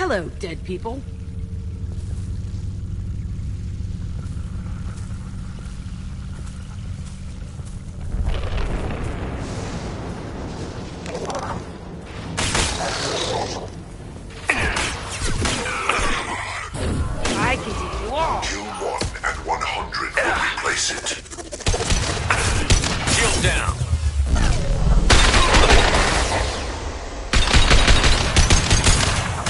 Hello, dead people. I can take you all. Kill 1 and 100 will replace it. Shield down.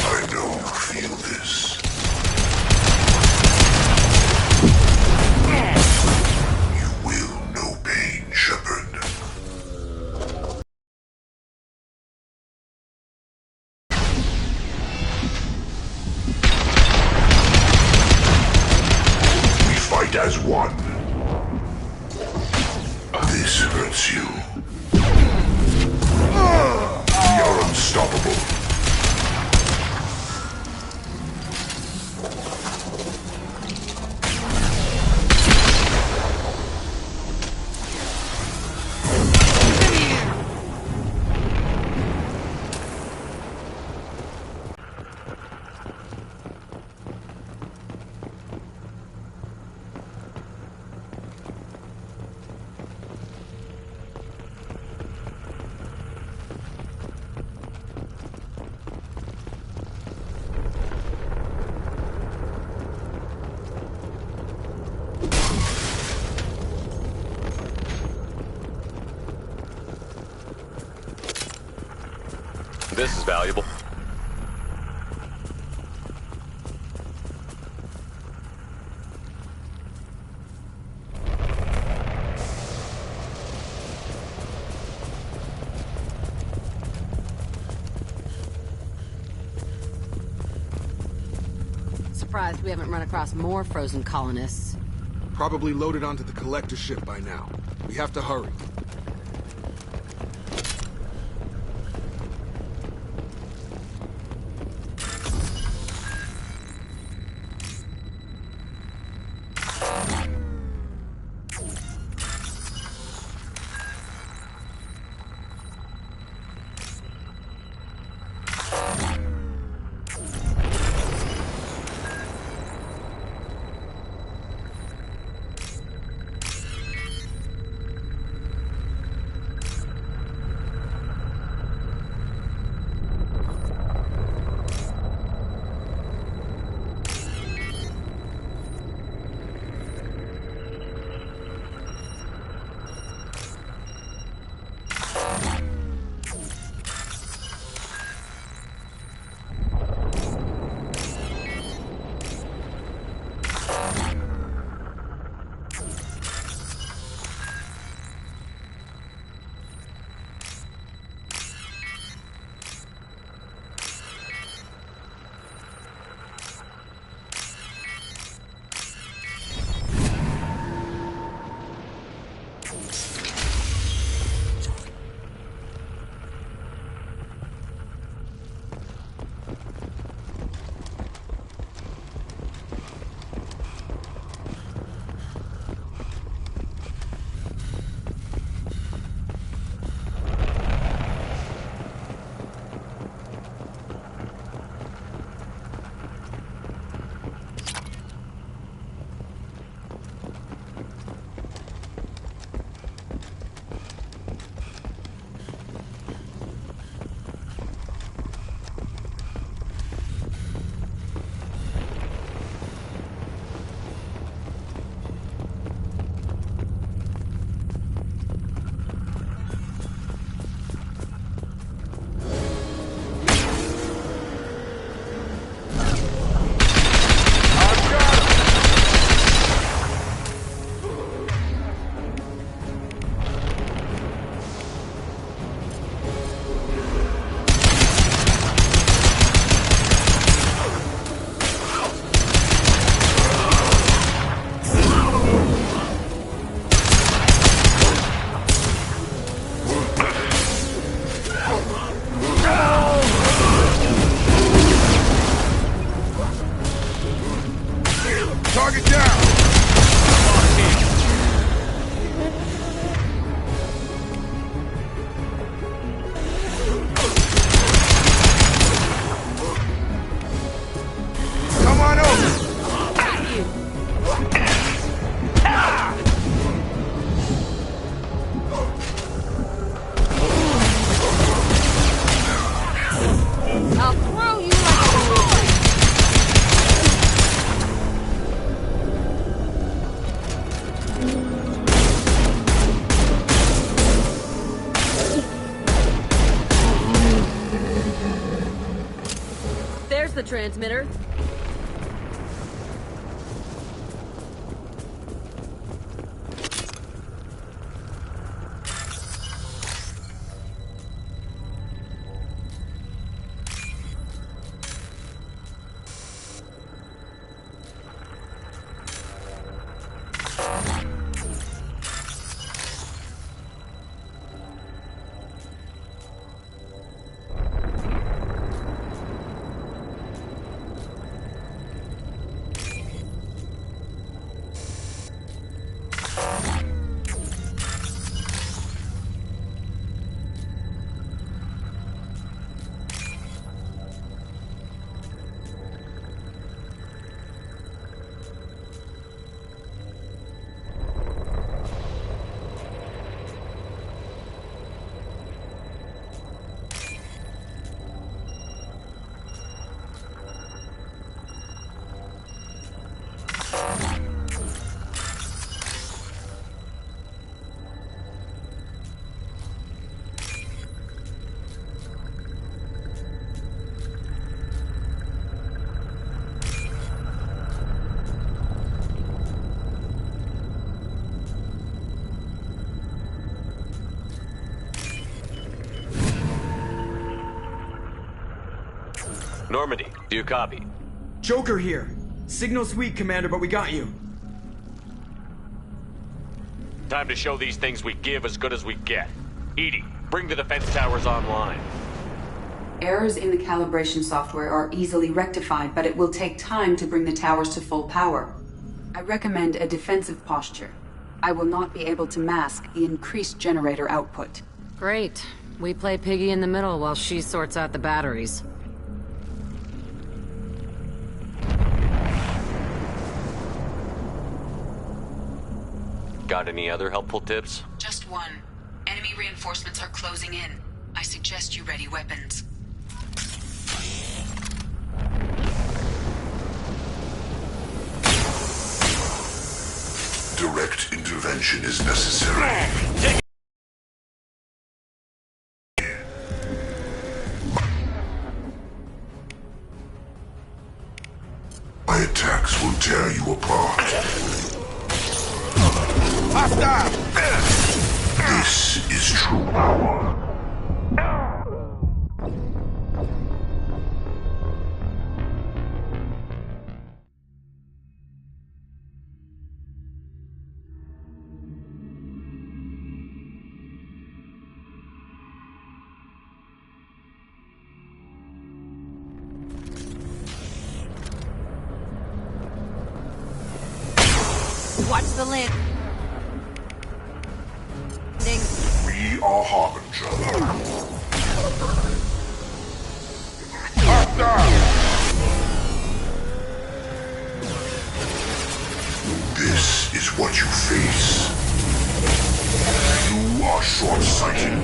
I know you feel this. You will know pain, Shepard. We fight as one. This hurts you. We are unstoppable. This is valuable. Surprised we haven't run across more frozen colonists. Probably loaded onto the collector ship by now. We have to hurry. the transmitter. Normandy, do you copy? Joker here. Signal's weak, Commander, but we got you. Time to show these things we give as good as we get. EDI, bring the defense towers online. Errors in the calibration software are easily rectified, but it will take time to bring the towers to full power. I recommend a defensive posture. I will not be able to mask the increased generator output. Great. We play piggy in the middle while she sorts out the batteries. Got any other helpful tips? Just one. Enemy reinforcements are closing in. I suggest you ready weapons. Direct intervention is necessary. My attacks will tear you apart. This is true power. Watch the lid. We are Harbinger. This is what you face. You are short-sighted.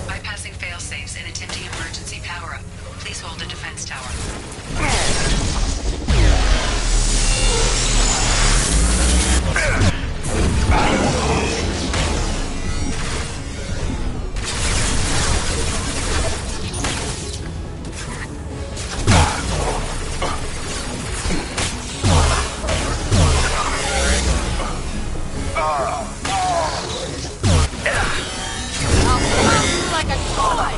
Bypassing failsafes and attempting emergency power-up. Please hold the defense tower. Like a toy!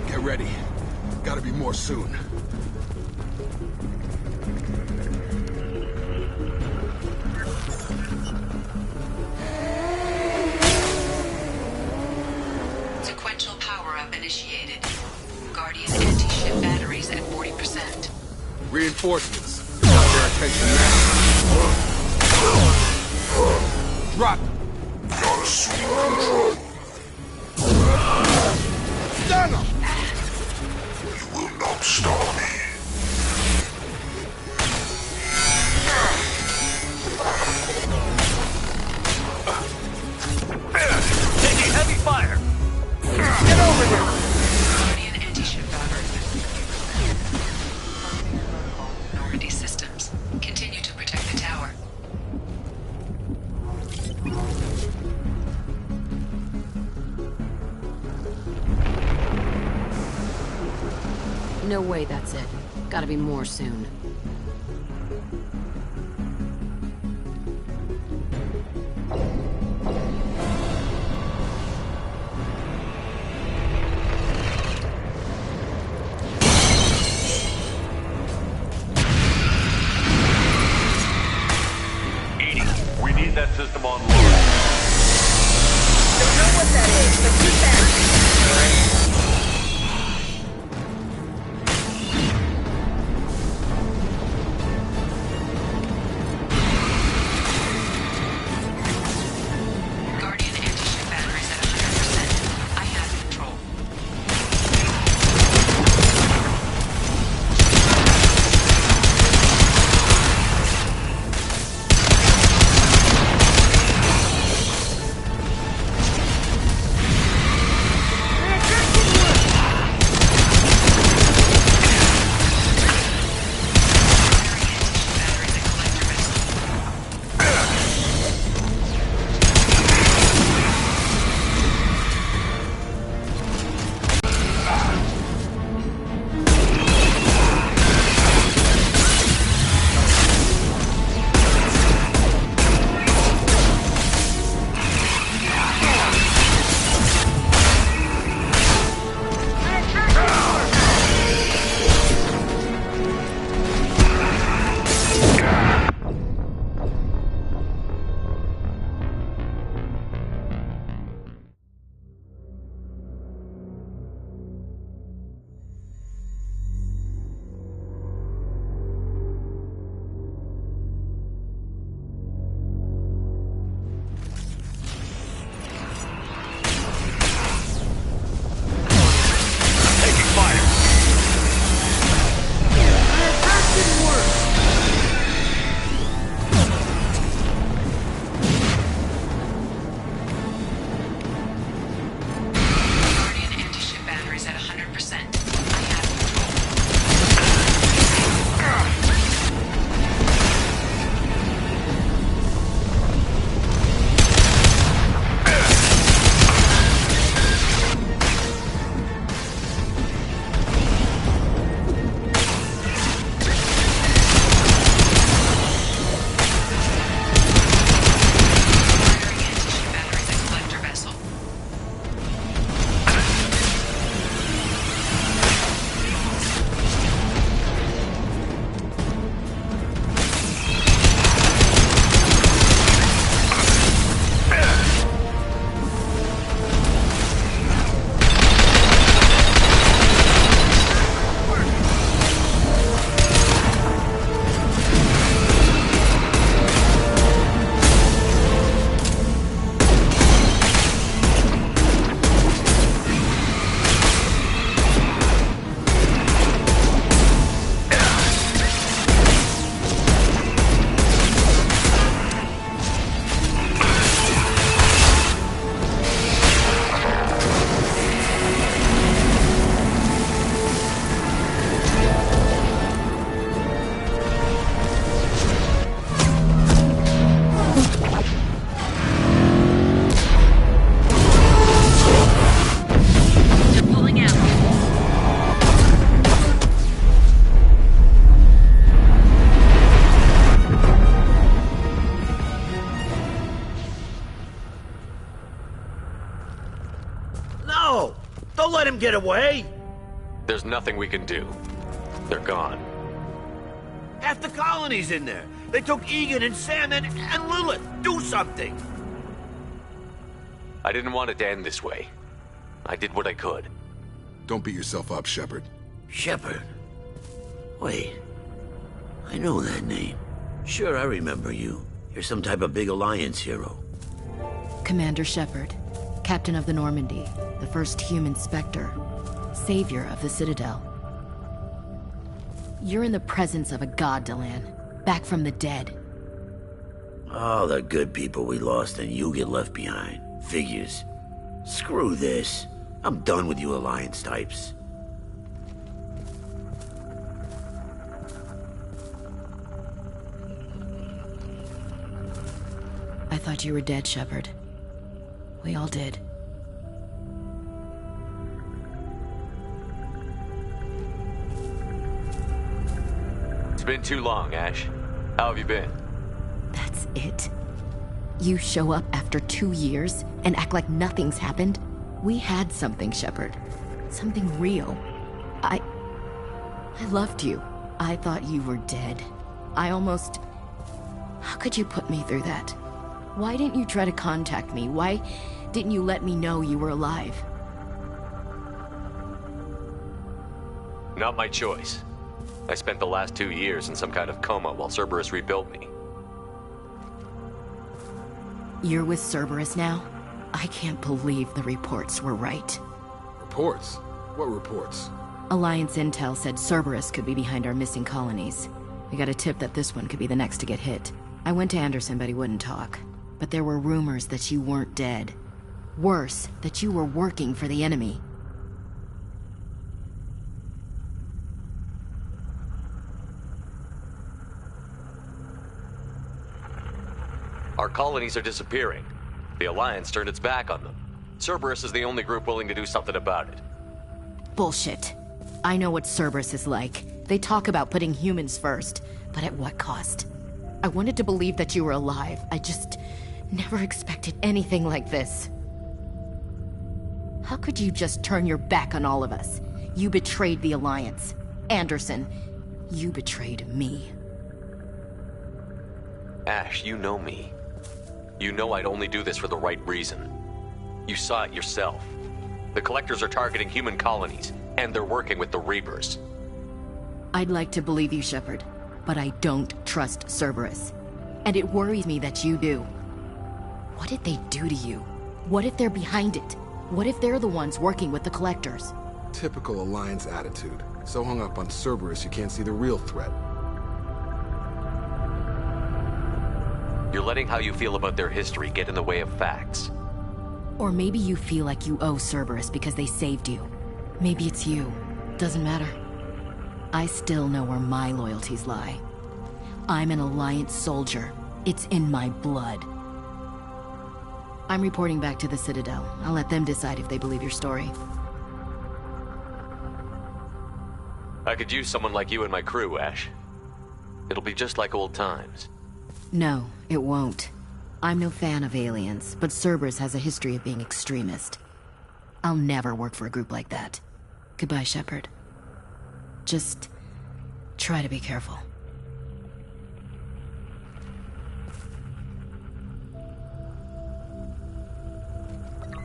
Get ready. Gotta be more soon. Sequential power-up initiated. Guardian anti-ship batteries at 40%. Reinforcements. Got their attention now. Drop! Not assume control. Stun 'em! You will not stop me. Taking heavy fire! Guardian anti-ship battery. no way that's it. Gotta be more soon. Edie, we need that system on load. Don't know what that is, but keep that. Guardian anti-ship batteries at 100%. I have control. Taking fire. Guardian anti-ship batteries at 100%. I have control. Firing anti-ship batteries at collector vessel. They're pulling out. No! Don't let him get away! There's nothing we can do. They're gone. Half the colony's in there. They took Egan and Sam and Lilith. Do something! I didn't want it to end this way. I did what I could. Don't beat yourself up, Shepard. Shepard. Wait. I know that name. Sure, I remember you. You're some type of big Alliance hero. Commander Shepard, Captain of the Normandy, the first human Spectre, savior of the Citadel. You're in the presence of a god, Delan, back from the dead. All the good people we lost and you get left behind. Figures. Screw this. I'm done with you Alliance types. I thought you were dead, Shepard. We all did. been too long, Ash. How have you been? That's it? You show up after 2 years and act like nothing's happened? We had something, Shepard. Something real. I loved you. I thought you were dead. How could you put me through that? Why didn't you try to contact me? Why didn't you let me know you were alive? Not my choice. I spent the last 2 years in some kind of coma while Cerberus rebuilt me. You're with Cerberus now? I can't believe the reports were right. Reports? What reports? Alliance intel said Cerberus could be behind our missing colonies. We got a tip that this one could be the next to get hit. I went to Anderson, but he wouldn't talk. But there were rumors that you weren't dead. Worse, that you were working for the enemy. Our colonies are disappearing. The Alliance turned its back on them. Cerberus is the only group willing to do something about it. Bullshit. I know what Cerberus is like. They talk about putting humans first, but at what cost? I wanted to believe that you were alive. I just never expected anything like this. How could you just turn your back on all of us? You betrayed the Alliance. Anderson, you betrayed me. Ash, you know me. You know I'd only do this for the right reason. You saw it yourself. The Collectors are targeting human colonies, and they're working with the Reapers. I'd like to believe you, Shepard, but I don't trust Cerberus. And it worries me that you do. What did they do to you? What if they're behind it? What if they're the ones working with the Collectors? Typical Alliance attitude. So hung up on Cerberus you can't see the real threat. You're letting how you feel about their history get in the way of facts. Or maybe you feel like you owe Cerberus because they saved you. Maybe it's you. Doesn't matter. I still know where my loyalties lie. I'm an Alliance soldier. It's in my blood. I'm reporting back to the Citadel. I'll let them decide if they believe your story. I could use someone like you in my crew, Ash. It'll be just like old times. No, it won't. I'm no fan of aliens, but Cerberus has a history of being extremist. I'll never work for a group like that. Goodbye, Shepard. Just try to be careful.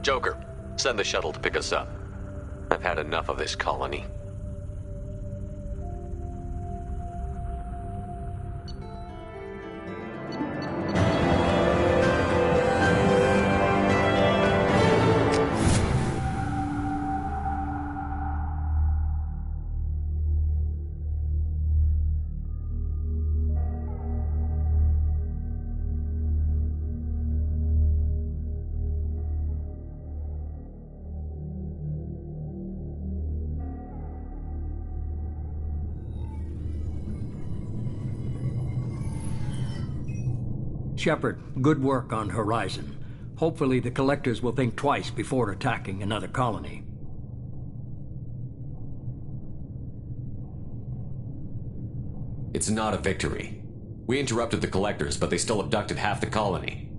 Joker, send the shuttle to pick us up. I've had enough of this colony. Shepard, good work on Horizon. Hopefully the Collectors will think twice before attacking another colony. It's not a victory. We interrupted the Collectors, but they still abducted half the colony.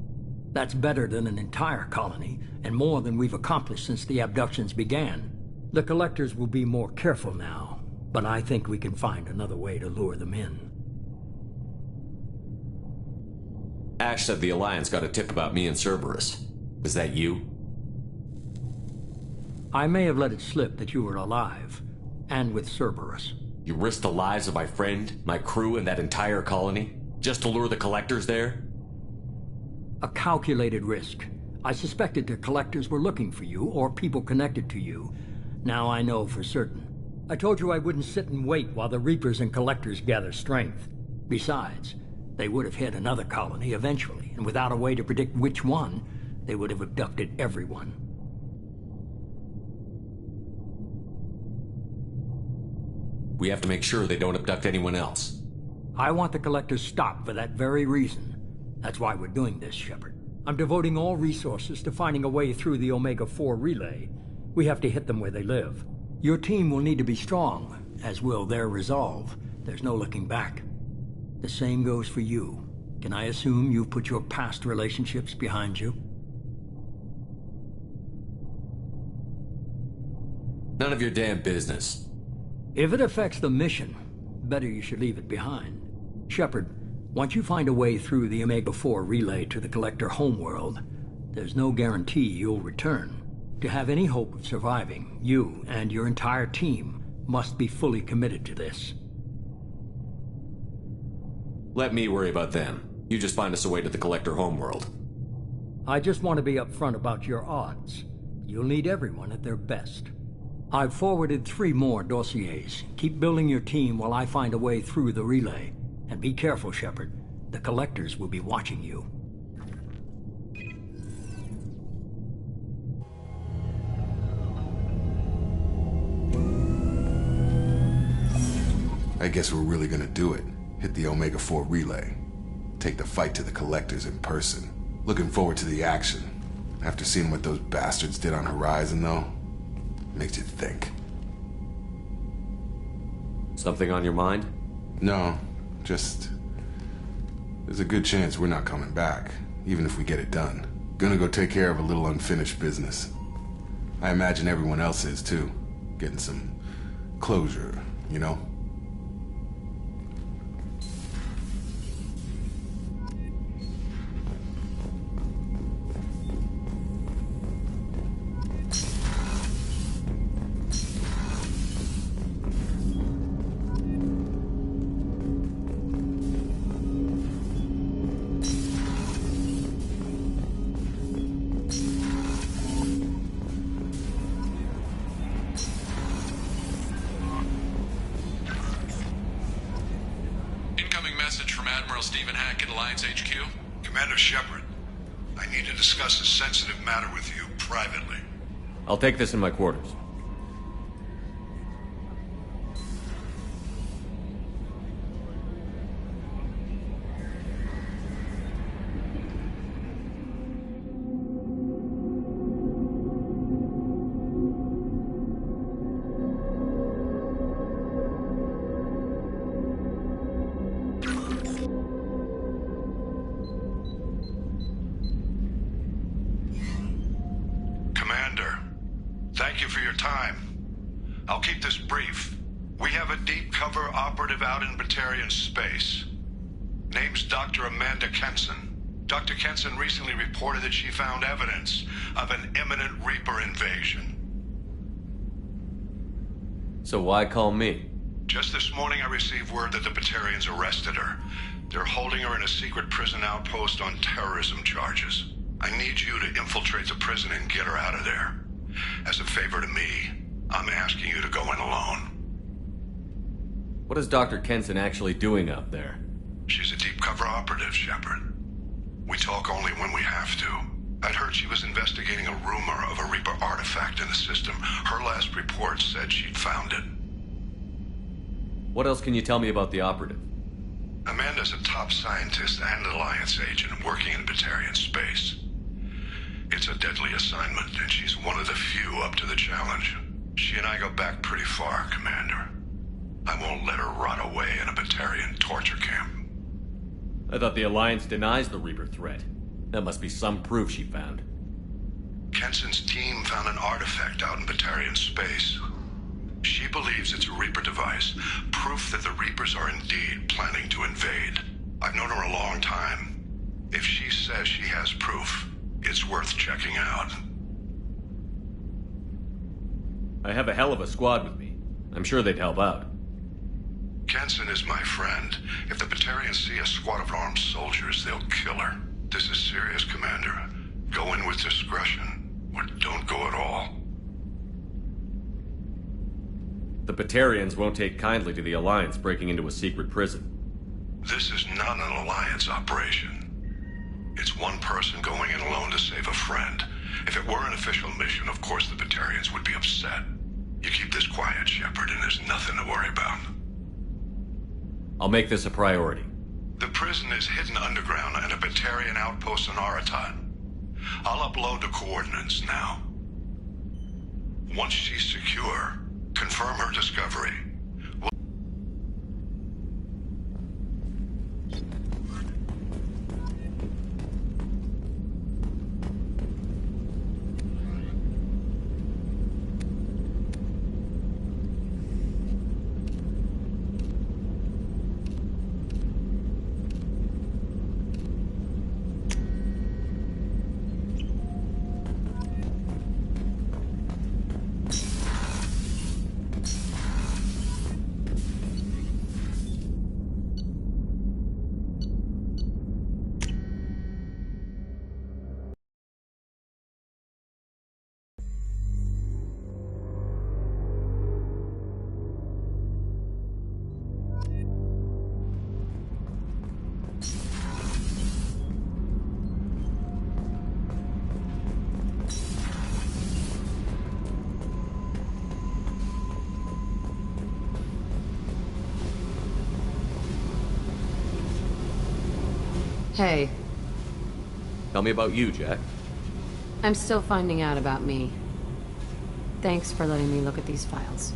That's better than an entire colony, and more than we've accomplished since the abductions began. The Collectors will be more careful now, but I think we can find another way to lure them in. Ash said the Alliance got a tip about me and Cerberus. Was that you? I may have let it slip that you were alive, and with Cerberus. You risked the lives of my friend, my crew, and that entire colony? Just to lure the Collectors there? A calculated risk. I suspected the Collectors were looking for you, or people connected to you. Now I know for certain. I told you I wouldn't sit and wait while the Reapers and Collectors gather strength. Besides, they would have hit another colony eventually, and without a way to predict which one, they would have abducted everyone. We have to make sure they don't abduct anyone else. I want the Collectors stopped for that very reason. That's why we're doing this, Shepard. I'm devoting all resources to finding a way through the Omega-4 relay. We have to hit them where they live. Your team will need to be strong, as will their resolve. There's no looking back. The same goes for you. Can I assume you've put your past relationships behind you? None of your damn business. If it affects the mission, better you should leave it behind. Shepard, once you find a way through the Omega-4 relay to the Collector homeworld, there's no guarantee you'll return. To have any hope of surviving, you and your entire team must be fully committed to this. Let me worry about them. You just find us a way to the Collector homeworld. I just want to be upfront about your odds. You'll need everyone at their best. I've forwarded 3 more dossiers. Keep building your team while I find a way through the relay. And be careful, Shepard. The Collectors will be watching you. I guess we're really gonna do it. Hit the Omega-4 relay. Take the fight to the Collectors in person. Looking forward to the action. After seeing what those bastards did on Horizon, though, makes you think. Something on your mind? No, just... there's a good chance we're not coming back, even if we get it done. Gonna go take care of a little unfinished business. I imagine everyone else is, too. Getting some closure, you know? I'll take this in my quarters. Thank you for your time. I'll keep this brief. We have a deep cover operative out in Batarian space. Name's Dr. Amanda Kenson. Dr. Kenson recently reported that she found evidence of an imminent Reaper invasion. So why call me? Just this morning I received word that the Batarians arrested her. They're holding her in a secret prison outpost on terrorism charges. I need you to infiltrate the prison and get her out of there. As a favor to me, I'm asking you to go in alone. What is Dr. Kenson actually doing out there? She's a deep cover operative, Shepard. We talk only when we have to. I'd heard she was investigating a rumor of a Reaper artifact in the system. Her last report said she'd found it. What else can you tell me about the operative? Amanda's a top scientist and Alliance agent working in Batarian space. It's a deadly assignment, and she's one of the few up to the challenge. She and I go back pretty far, Commander. I won't let her rot away in a Batarian torture camp. I thought the Alliance denies the Reaper threat. That must be some proof she found. Kenson's team found an artifact out in Batarian space. She believes it's a Reaper device, proof that the Reapers are indeed planning to invade. I've known her a long time. If she says she has proof, it's worth checking out. I have a hell of a squad with me. I'm sure they'd help out. Kenson is my friend. If the Batarians see a squad of armed soldiers, they'll kill her. This is serious, Commander. Go in with discretion, or don't go at all. The Batarians won't take kindly to the Alliance breaking into a secret prison. This is not an Alliance operation. It's one person going in alone to save a friend. If it were an official mission, of course the Batarians would be upset. You keep this quiet, Shepard, and there's nothing to worry about. I'll make this a priority. The prison is hidden underground in a Batarian outpost on Aratat. I'll upload the coordinates now. Once she's secure, confirm her discovery. Hey, Tell me about you, Jack. I'm still finding out about me. Thanks for letting me look at these files.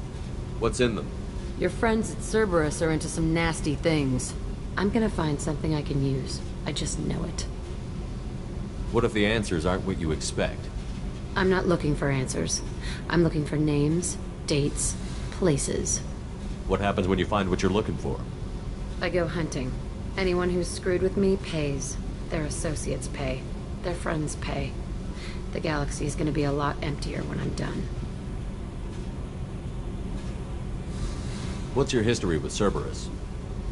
What's in them? Your friends at Cerberus are into some nasty things. I'm gonna find something I can use. I just know it. What if the answers aren't what you expect? I'm not looking for answers. I'm looking for names, dates, places. What happens when you find what you're looking for? I go hunting. Anyone who's screwed with me pays. Their associates pay. Their friends pay. The galaxy's gonna be a lot emptier when I'm done. What's your history with Cerberus?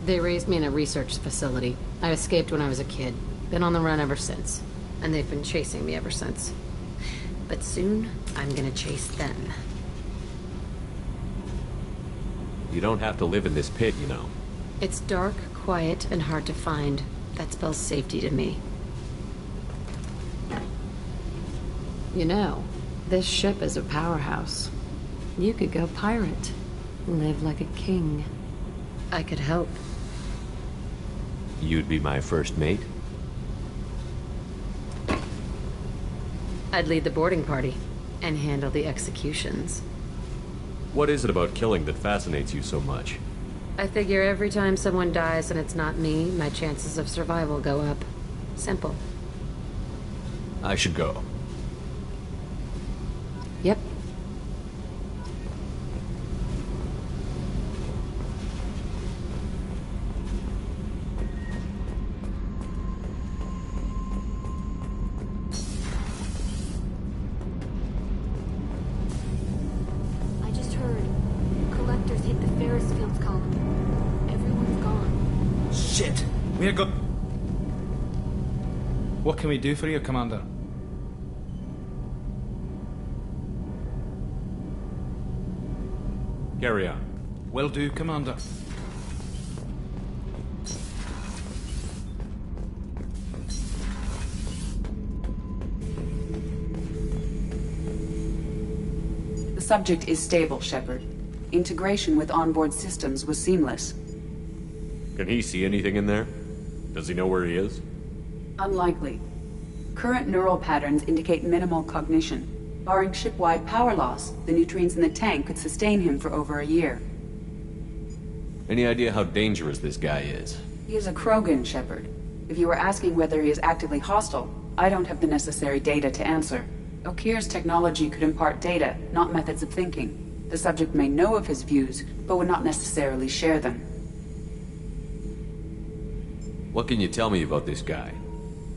They raised me in a research facility. I escaped when I was a kid. Been on the run ever since. And they've been chasing me ever since. But soon, I'm gonna chase them. You don't have to live in this pit, you know. It's dark, quiet, and hard to find. That spells safety to me. You know, this ship is a powerhouse. You could go pirate. Live like a king. I could help. You'd be my first mate? I'd lead the boarding party. And handle the executions. What is it about killing that fascinates you so much? I figure every time someone dies and it's not me, my chances of survival go up. Simple. I should go. Yep. I just heard. Collectors hit the Ferris Fields colony. Everyone's gone. Shit! We're go- What can we do for you, Commander? Carry on. Will do, Commander. The subject is stable, Shepard. Integration with onboard systems was seamless. Can he see anything in there? Does he know where he is? Unlikely. Current neural patterns indicate minimal cognition. Barring ship-wide power loss, the nutrients in the tank could sustain him for over a year. Any idea how dangerous this guy is? He is a Krogan, Shepard. If you were asking whether he is actively hostile, I don't have the necessary data to answer. Okeer's technology could impart data, not methods of thinking. The subject may know of his views, but would not necessarily share them. What can you tell me about this guy?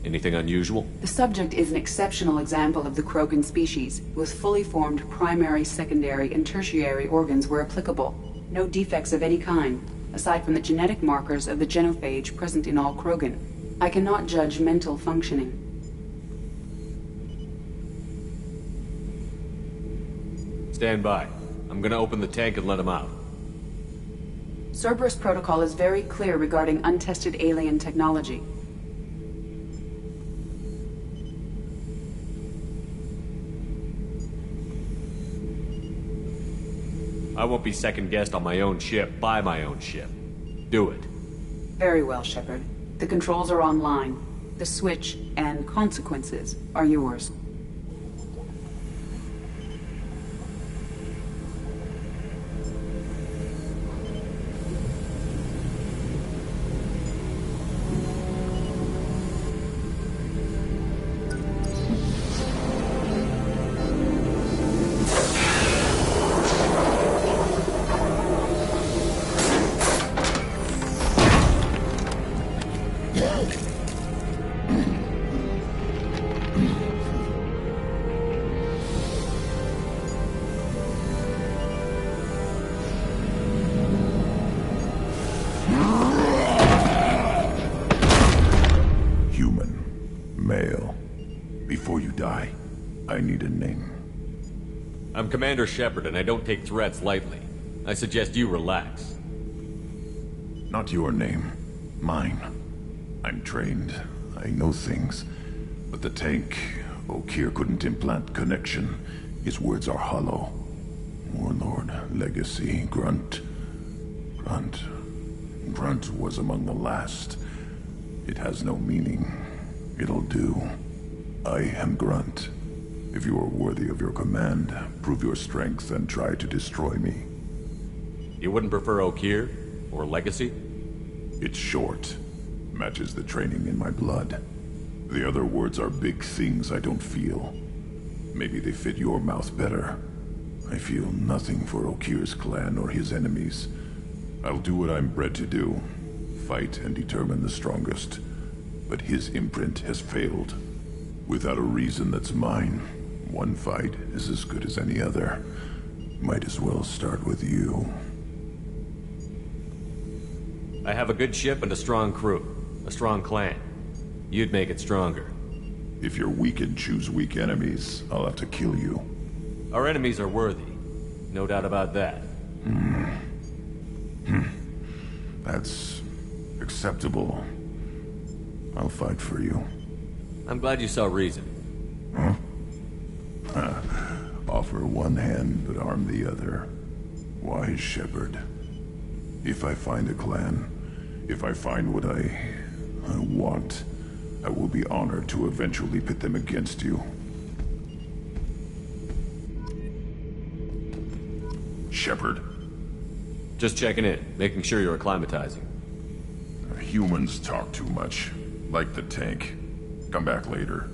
Anything unusual? The subject is an exceptional example of the Krogan species, with fully formed primary, secondary, and tertiary organs where applicable. No defects of any kind, aside from the genetic markers of the genophage present in all Krogan. I cannot judge mental functioning. Stand by. I'm gonna open the tank and let him out. Cerberus protocol is very clear regarding untested alien technology. I won't be second-guessed on my own ship by my own ship. Do it. Very well, Shepard. The controls are online. The switch and consequences are yours. I'm Commander Shepard, and I don't take threats lightly. I suggest you relax. Not your name. Mine. I'm trained. I know things. But the tank, Okeer couldn't implant connection. His words are hollow. Warlord, Legacy, Grunt. Grunt was among the last. It has no meaning. It'll do. I am Grunt. If you are worthy of your command, prove your strength and try to destroy me. You wouldn't prefer Okeer? Or Legacy? It's short. Matches the training in my blood. The other words are big things I don't feel. Maybe they fit your mouth better. I feel nothing for Okeer's clan or his enemies. I'll do what I'm bred to do. Fight and determine the strongest. But his imprint has failed. Without a reason that's mine, one fight is as good as any other. Might as well start with you. I have a good ship and a strong crew. A strong clan. You'd make it stronger. If you're weak and choose weak enemies, I'll have to kill you. Our enemies are worthy. No doubt about that. That's acceptable. I'll fight for you. I'm glad you saw reason. Huh? Offer one hand, but arm the other. Wise shepherd. If I find a clan, if I find what I want, I will be honored to eventually pit them against you. Shepherd. Just checking in, making sure you're acclimatizing. Humans talk too much. Like the tank. Come back later.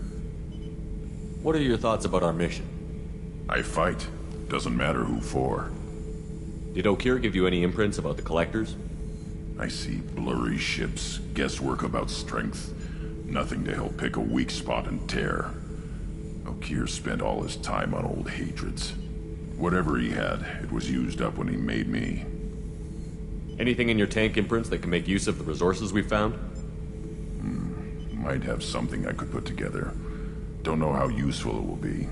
What are your thoughts about our mission? I fight. Doesn't matter who for. Did Okeer give you any imprints about the Collectors? I see blurry ships, guesswork about strength. Nothing to help pick a weak spot and tear. Okeer spent all his time on old hatreds. Whatever he had, it was used up when he made me. Anything in your tank imprints that can make use of the resources we found? Might have something I could put together. Don't know how useful it will be.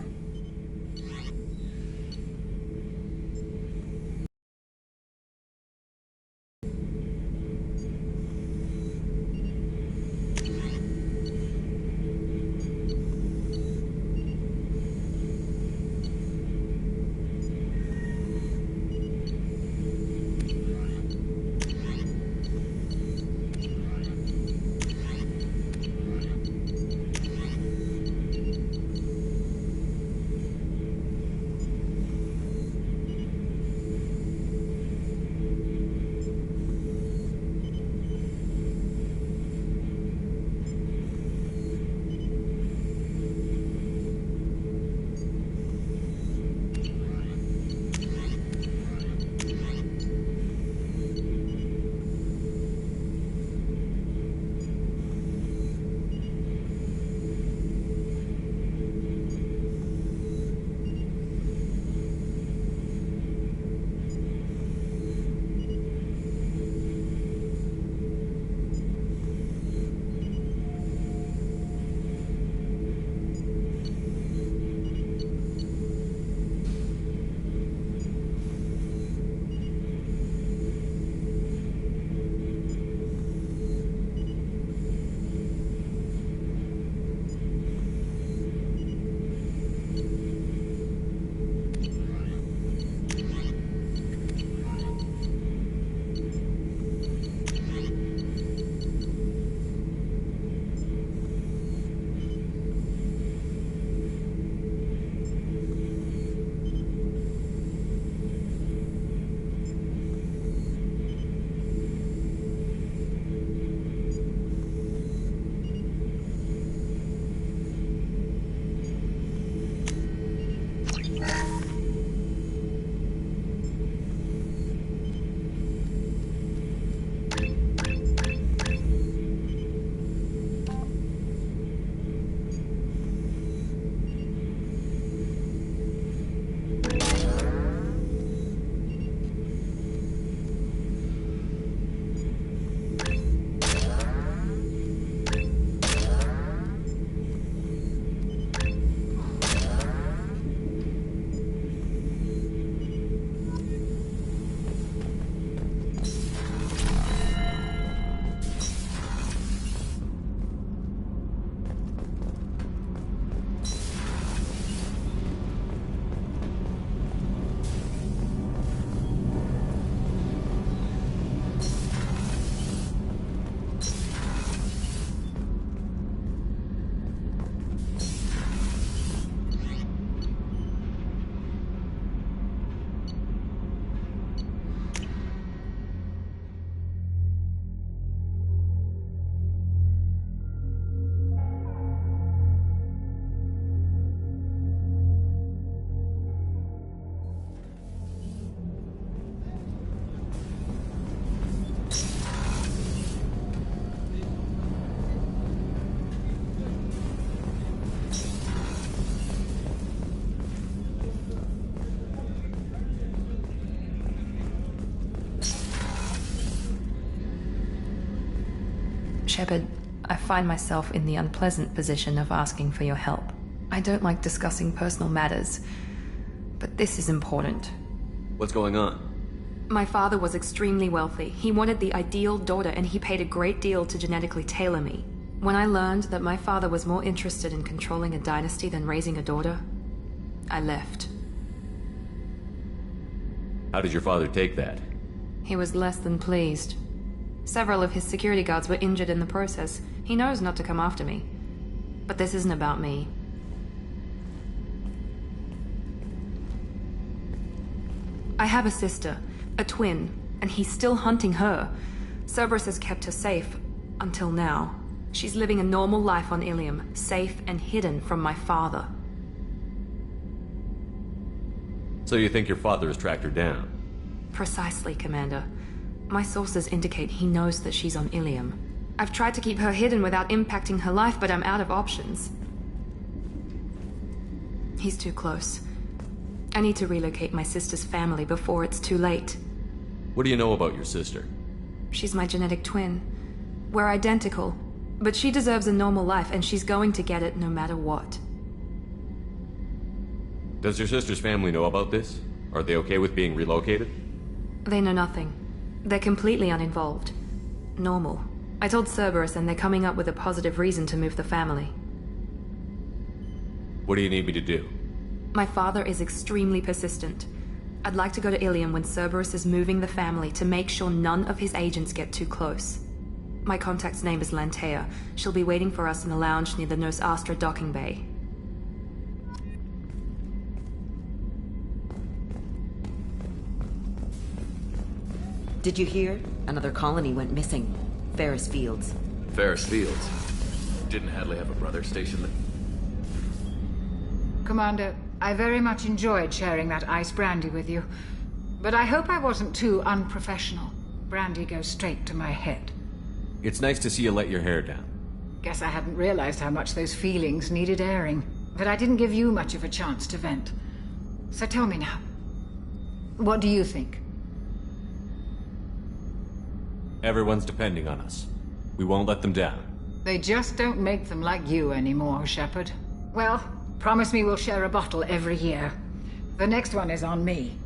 Shepard, I find myself in the unpleasant position of asking for your help. I don't like discussing personal matters, but this is important. What's going on? My father was extremely wealthy. He wanted the ideal daughter, and he paid a great deal to genetically tailor me. When I learned that my father was more interested in controlling a dynasty than raising a daughter, I left. How did your father take that? He was less than pleased. Several of his security guards were injured in the process. He knows not to come after me. But this isn't about me. I have a sister, a twin, and he's still hunting her. Cerberus has kept her safe, until now. She's living a normal life on Ilium, safe and hidden from my father. So you think your father has tracked her down? Precisely, Commander. My sources indicate he knows that she's on Ilium. I've tried to keep her hidden without impacting her life, but I'm out of options. He's too close. I need to relocate my sister's family before it's too late. What do you know about your sister? She's my genetic twin. We're identical, but she deserves a normal life, and she's going to get it no matter what. Does your sister's family know about this? Are they okay with being relocated? They know nothing. They're completely uninvolved. Normal. I told Cerberus, and they're coming up with a positive reason to move the family. What do you need me to do? My father is extremely persistent. I'd like to go to Ilium when Cerberus is moving the family to make sure none of his agents get too close. My contact's name is Lantea. She'll be waiting for us in the lounge near the Nos Astra docking bay. Did you hear? Another colony went missing. Ferris Fields. Ferris Fields? Didn't Hadley have a brother stationed there? Commander, I very much enjoyed sharing that ice brandy with you. But I hope I wasn't too unprofessional. Brandy goes straight to my head. It's nice to see you let your hair down. Guess I hadn't realized how much those feelings needed airing. But I didn't give you much of a chance to vent. So tell me now. What do you think? Everyone's depending on us. We won't let them down. They just don't make them like you anymore, Shepard. Well, promise me we'll share a bottle every year. The next one is on me.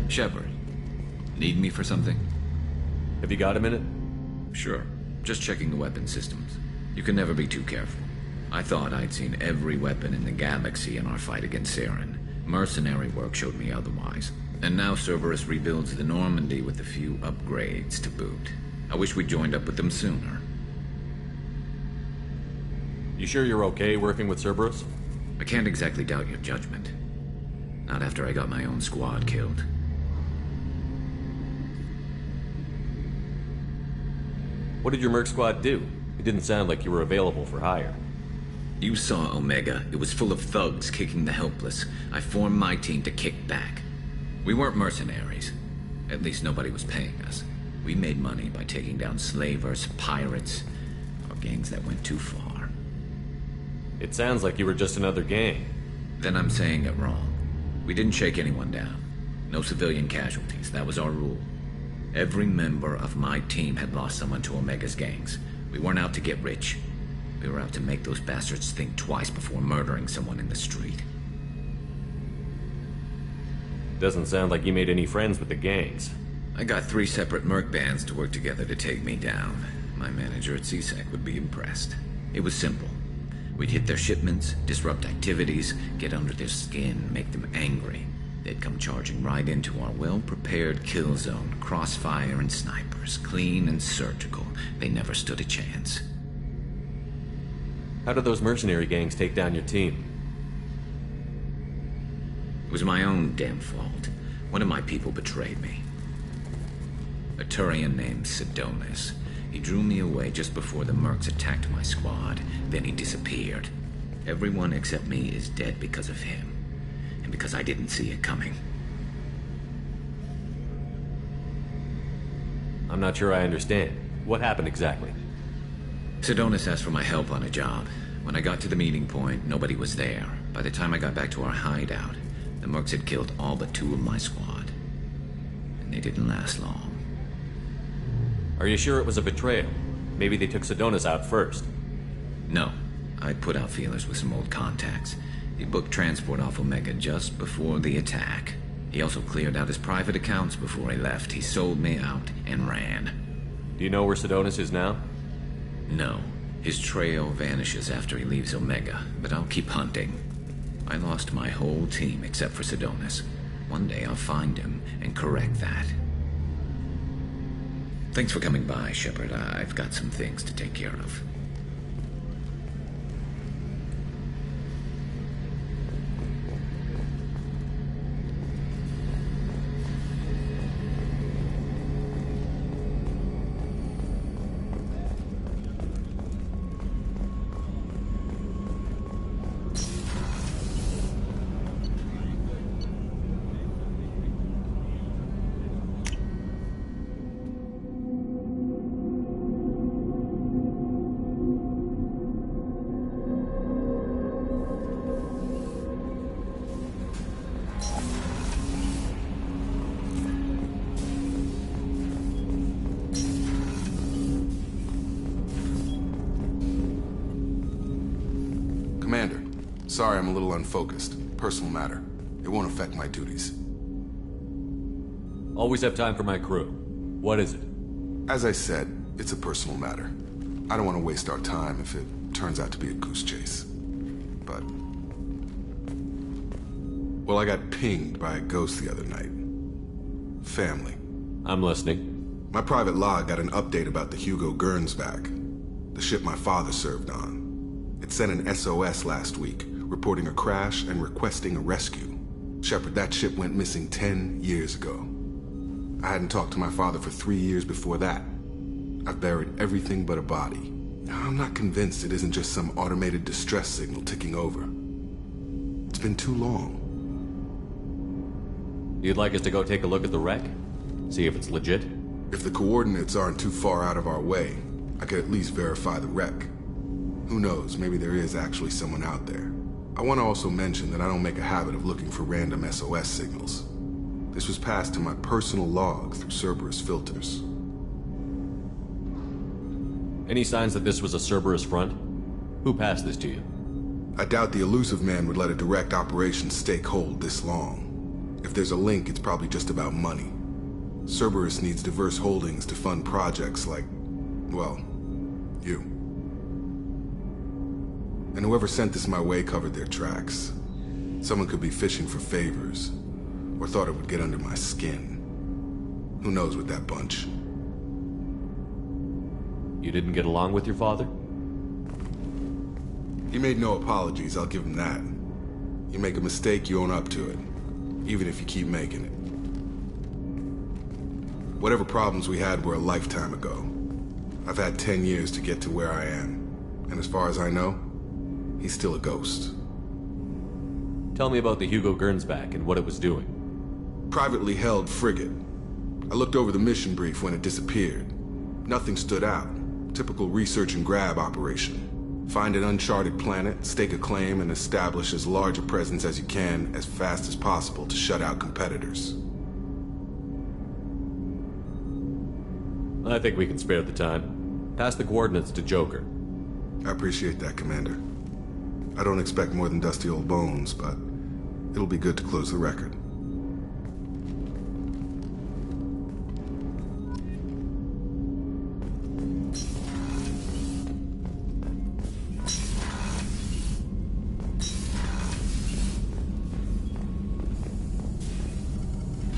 Shepard, need me for something? Have you got a minute? Sure. Just checking the weapon systems. You can never be too careful. I thought I'd seen every weapon in the galaxy in our fight against Saren. Mercenary work showed me otherwise. And now Cerberus rebuilds the Normandy with a few upgrades to boot. I wish we'd joined up with them sooner. You sure you're okay working with Cerberus? I can't exactly doubt your judgment. Not after I got my own squad killed. What did your merc squad do? It didn't sound like you were available for hire. You saw Omega. It was full of thugs kicking the helpless. I formed my team to kick back. We weren't mercenaries. At least nobody was paying us. We made money by taking down slavers, pirates, or gangs that went too far. It sounds like you were just another gang. Then I'm saying it wrong. We didn't shake anyone down. No civilian casualties. That was our rule. Every member of my team had lost someone to Omega's gangs. We weren't out to get rich. We were out to make those bastards think twice before murdering someone in the street. Doesn't sound like you made any friends with the gangs. I got 3 separate merc bands to work together to take me down. My manager at CSEC would be impressed. It was simple. We'd hit their shipments, disrupt activities, get under their skin, make them angry. They'd come charging right into our well-prepared kill zone, crossfire and snipers, clean and surgical. They never stood a chance. How did those mercenary gangs take down your team? It was my own damn fault. One of my people betrayed me. A Turian named Sidonis. He drew me away just before the Mercs attacked my squad. Then he disappeared. Everyone except me is dead because of him. And because I didn't see it coming. I'm not sure I understand. What happened exactly? Sidonis asked for my help on a job. When I got to the meeting point, nobody was there. By the time I got back to our hideout, the Mercs had killed all but 2 of my squad. And they didn't last long. Are you sure it was a betrayal? Maybe they took Sidonis out first. No. I put out feelers with some old contacts. He booked transport off Omega just before the attack. He also cleared out his private accounts before he left. He sold me out and ran. Do you know where Sidonis is now? No. His trail vanishes after he leaves Omega, but I'll keep hunting. I lost my whole team except for Sidonis. One day I'll find him and correct that. Thanks for coming by, Shepard. I've got some things to take care of. Commander, sorry I'm a little unfocused. Personal matter. It won't affect my duties. Always have time for my crew. What is it? As I said, it's a personal matter. I don't want to waste our time if it turns out to be a goose chase. But... well, I got pinged by a ghost the other night. Family. I'm listening. My private log got an update about the Hugo Gernsback, the ship my father served on. It sent an SOS last week, reporting a crash and requesting a rescue. Shepard, that ship went missing 10 years ago. I hadn't talked to my father for 3 years before that. I've buried everything but a body. I'm not convinced it isn't just some automated distress signal ticking over. It's been too long. You'd like us to go take a look at the wreck? See if it's legit? If the coordinates aren't too far out of our way, I could at least verify the wreck. Who knows, maybe there is actually someone out there. I want to also mention that I don't make a habit of looking for random SOS signals. This was passed to my personal log through Cerberus filters. Any signs that this was a Cerberus front? Who passed this to you? I doubt the Elusive Man would let a direct operation stake hold this long. If there's a link, it's probably just about money. Cerberus needs diverse holdings to fund projects like, well, you. And whoever sent this my way covered their tracks. Someone could be fishing for favors, or thought it would get under my skin. Who knows with that bunch? You didn't get along with your father? He made no apologies, I'll give him that. You make a mistake, you own up to it. Even if you keep making it. Whatever problems we had were a lifetime ago. I've had 10 years to get to where I am. And as far as I know, he's still a ghost. Tell me about the Hugo Gernsback and what it was doing. Privately held frigate. I looked over the mission brief when it disappeared. Nothing stood out. Typical research and grab operation. Find an uncharted planet, stake a claim, and establish as large a presence as you can as fast as possible to shut out competitors. I think we can spare the time. Pass the coordinates to Joker. I appreciate that, Commander. I don't expect more than dusty old bones, but it'll be good to close the record.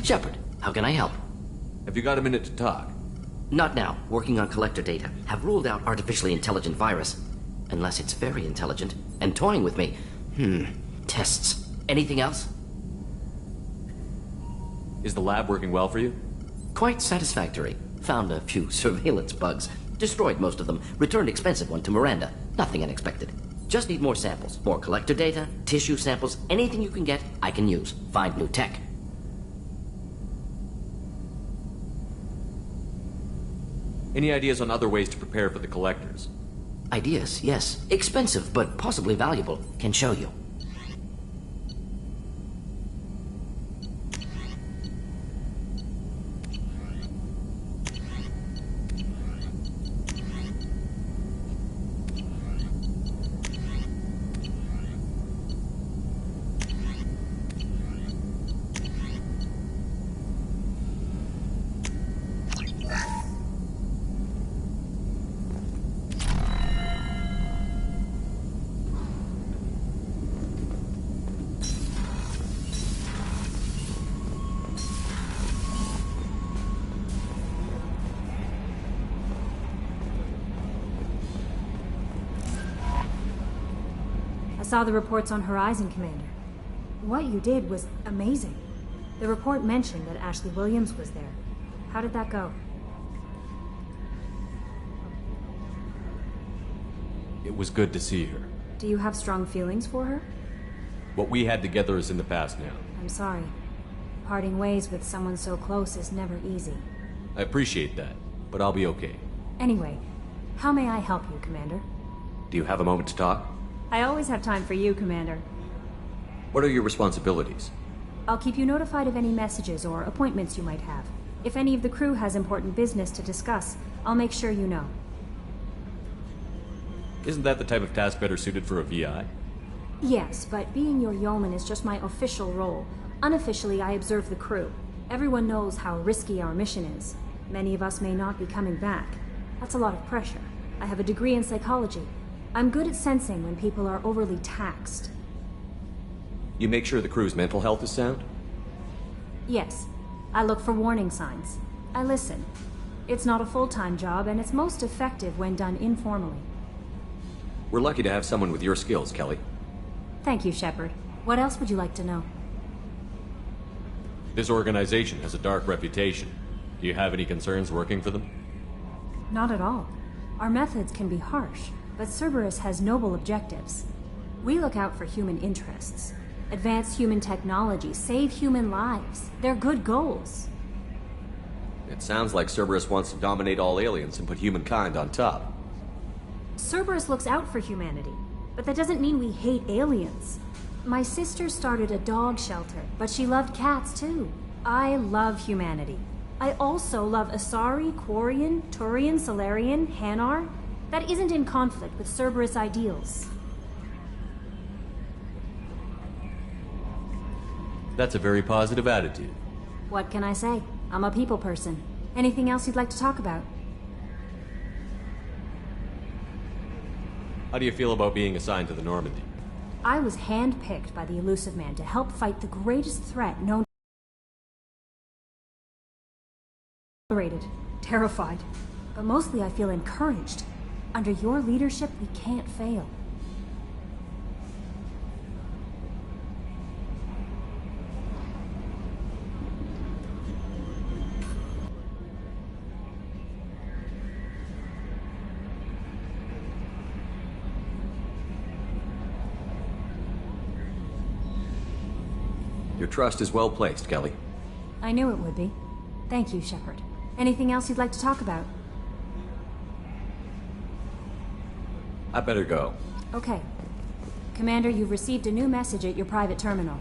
Shepard, how can I help? Have you got a minute to talk? Not now. Working on collector data. Have ruled out artificially intelligent virus. Unless it's very intelligent and toying with me. Tests. Anything else? Is the lab working well for you? Quite satisfactory. Found a few surveillance bugs. Destroyed most of them. Returned expensive one to Miranda. Nothing unexpected. Just need more samples. More collector data, tissue samples, anything you can get, I can use. Find new tech. Any ideas on other ways to prepare for the collectors? Ideas, yes. Expensive, but possibly valuable. Can show you. I saw the reports on Horizon, Commander. What you did was amazing. The report mentioned that Ashley Williams was there. How did that go? It was good to see her. Do you have strong feelings for her? What we had together is in the past now. I'm sorry. Parting ways with someone so close is never easy. I appreciate that, but I'll be okay. Anyway, how may I help you, Commander? Do you have a moment to talk? I always have time for you, Commander. What are your responsibilities? I'll keep you notified of any messages or appointments you might have. If any of the crew has important business to discuss, I'll make sure you know. Isn't that the type of task better suited for a VI? Yes, but being your yeoman is just my official role. Unofficially, I observe the crew. Everyone knows how risky our mission is. Many of us may not be coming back. That's a lot of pressure. I have a degree in psychology. I'm good at sensing when people are overly taxed. You make sure the crew's mental health is sound? Yes. I look for warning signs. I listen. It's not a full-time job, and it's most effective when done informally. We're lucky to have someone with your skills, Kelly. Thank you, Shepard. What else would you like to know? This organization has a dark reputation. Do you have any concerns working for them? Not at all. Our methods can be harsh, but Cerberus has noble objectives. We look out for human interests. Advance human technology, save human lives. They're good goals. It sounds like Cerberus wants to dominate all aliens and put humankind on top. Cerberus looks out for humanity, but that doesn't mean we hate aliens. My sister started a dog shelter, but she loved cats too. I love humanity. I also love Asari, Quarian, Turian, Solarian, Hanar. That isn't in conflict with Cerberus ideals. That's a very positive attitude. What can I say? I'm a people person. Anything else you'd like to talk about? How do you feel about being assigned to the Normandy? I was handpicked by the Illusive Man to help fight the greatest threat known. Terrified. But mostly I feel encouraged. Under your leadership, we can't fail. Your trust is well placed, Kelly. I knew it would be. Thank you, Shepard. Anything else you'd like to talk about? I better go. Okay. Commander, you've received a new message at your private terminal.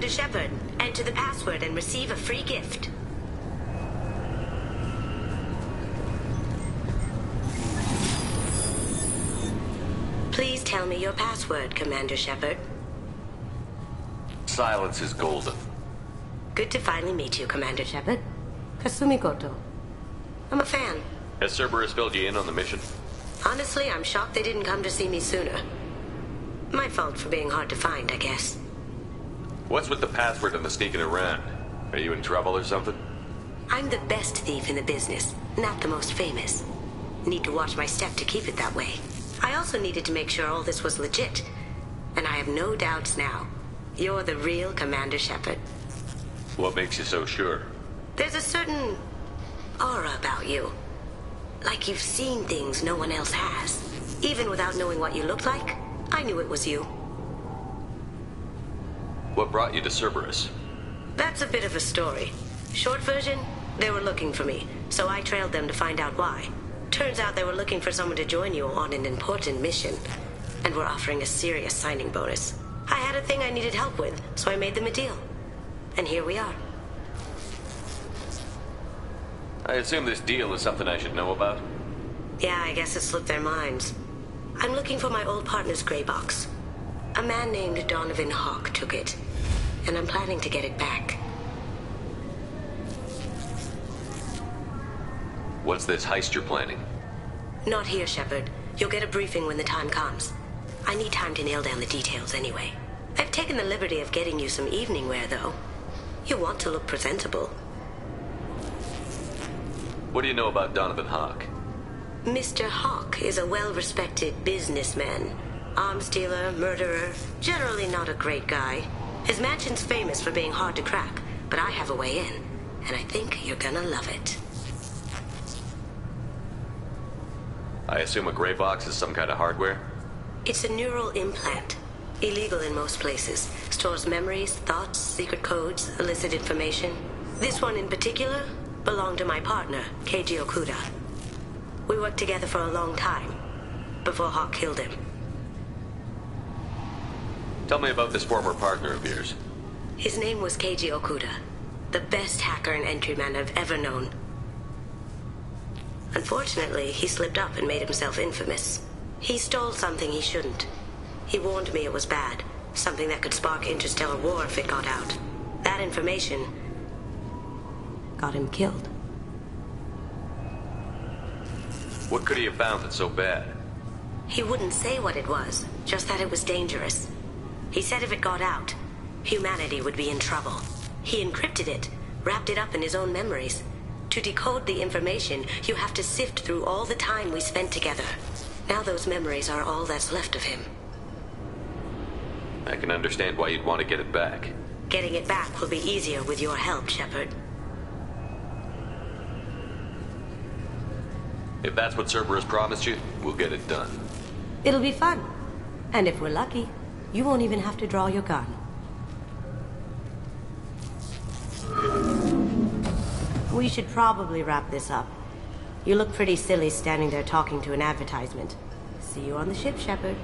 Commander Shepard. Enter the password and receive a free gift. Please tell me your password, Commander Shepard. Silence is golden. Good to finally meet you, Commander Shepard. Kasumi Goto. I'm a fan. Has Cerberus filled you in on the mission? Honestly, I'm shocked they didn't come to see me sooner. My fault for being hard to find, I guess. What's with the password and the sneaking around? Are you in trouble or something? I'm the best thief in the business, not the most famous. Need to watch my step to keep it that way. I also needed to make sure all this was legit. And I have no doubts now. You're the real Commander Shepard. What makes you so sure? There's a certain aura about you. Like you've seen things no one else has. Even without knowing what you looked like, I knew it was you. What brought you to Cerberus? That's a bit of a story. Short version, they were looking for me, so I trailed them to find out why. Turns out they were looking for someone to join you on an important mission, and were offering a serious signing bonus. I had a thing I needed help with, so I made them a deal. And here we are. I assume this deal is something I should know about? Yeah, I guess it slipped their minds. I'm looking for my old partner's gray box. A man named Donovan Hawk took it, and I'm planning to get it back. What's this heist you're planning? Not here, Shepard. You'll get a briefing when the time comes. I need time to nail down the details anyway. I've taken the liberty of getting you some evening wear, though. You want to look presentable. What do you know about Donovan Hawk? Mr. Hawk is a well-respected businessman. Arms dealer, murderer, generally not a great guy. His mansion's famous for being hard to crack, but I have a way in, and I think you're gonna love it. I assume a gray box is some kind of hardware? It's a neural implant. Illegal in most places. Stores memories, thoughts, secret codes, illicit information. This one in particular belonged to my partner, Keiji Okuda. We worked together for a long time, before Hawk killed him. Tell me about this former partner of yours. His name was Keiji Okuda, the best hacker and entryman I've ever known. Unfortunately, he slipped up and made himself infamous. He stole something he shouldn't. He warned me it was bad, something that could spark interstellar war if it got out. That information got him killed. What could he have found that's so bad? He wouldn't say what it was, just that it was dangerous. He said if it got out, humanity would be in trouble. He encrypted it, wrapped it up in his own memories. To decode the information, you have to sift through all the time we spent together. Now those memories are all that's left of him. I can understand why you'd want to get it back. Getting it back will be easier with your help, Shepard. If that's what Cerberus promised you, we'll get it done. It'll be fun. And if we're lucky, you won't even have to draw your gun. We should probably wrap this up. You look pretty silly standing there talking to an advertisement. See you on the ship, Shepard.